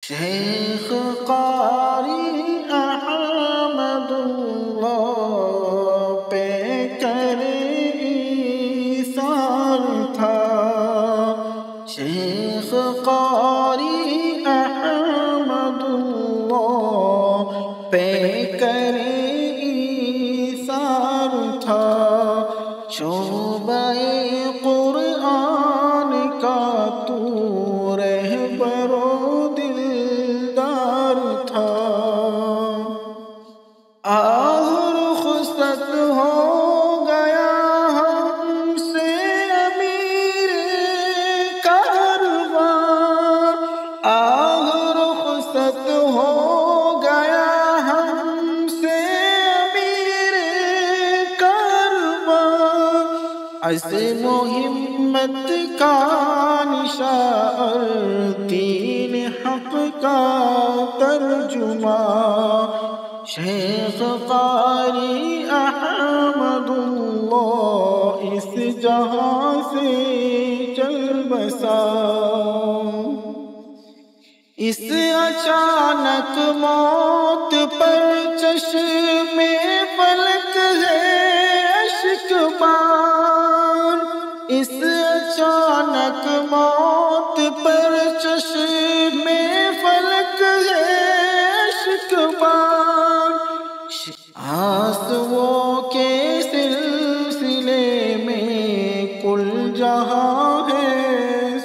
شیخ قاری احمد اللہ پہ ایثار تھا۔ شیخ قاری احمد اللہ پہ ایثار تھا۔ شعبہ قرآن کا تو رہبر و دلدار تھا۔ رخصت ہو گیا ہم سے امیر کاروان، رخصت ہو گیا ہم سے امیر کاروان۔ عزم و ہمت کا نشان، دین حق کا ترجمان، شیخ قاری احمد اللہ اس جہاں سے چل بسا۔ اس اچانک موت پر چشم فلک ہے اشکبار، اس اچانک موت پر چشم فلک ہے اشکبار۔ آنسوؤں کے سلسلے میں کل جہاں ہے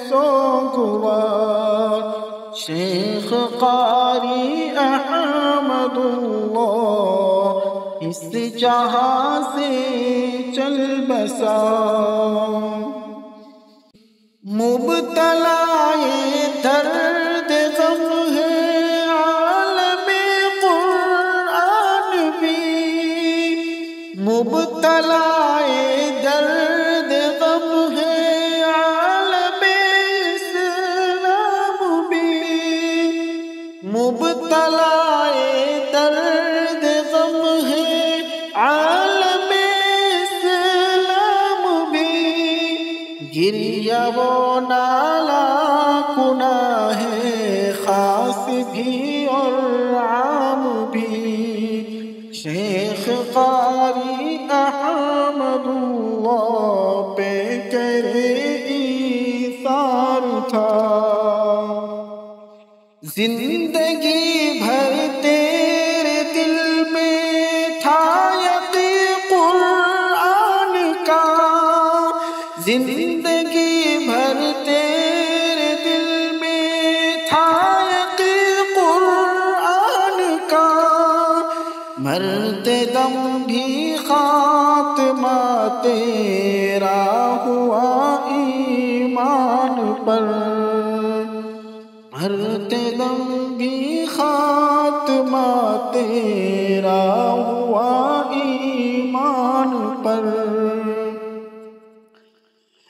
سوگوار، شیخ قاری احمد اللہ اس جہاں سے چل بسا۔ مبتلائے درد غم ہے عالم قرآن بھی، مبتلائے درد غم ہے عالم اسلام بھی، مبتلائے درد غم ہے عالم اسلام بھی۔ گریہ و نالہ گناہ ہے خاص بھی اور عام بھی، شیخ قاری احمد اللہ پہ ایثار تھا۔ زندگی بھر تیرے دل میں تھا یقین قرآن کا، زندگی بھر تیرے دل میں تھا یقین قرآن کا، مرتے دم بھی خاتمہ تیرا ہوا ایمان پر، مرتے دم بھی خاتمہ تیرا ہوا ایمان پر۔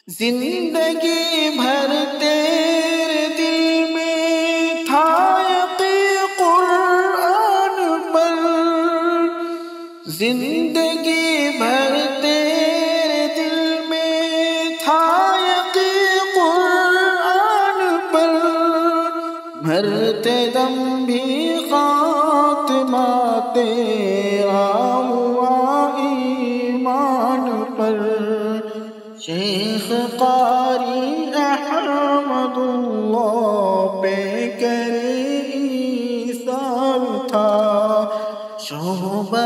زندگی بھر تیرے دل میں تھا یقین قرآن پر، زندگی بھر تیرے دل میں تھا یقین قرآن پر، مرتے دم بھی خاتمہ تیرا ہوا ایمان پر، شیخ قاری احمد اللہ پہ ایثار تھا۔ شعبہ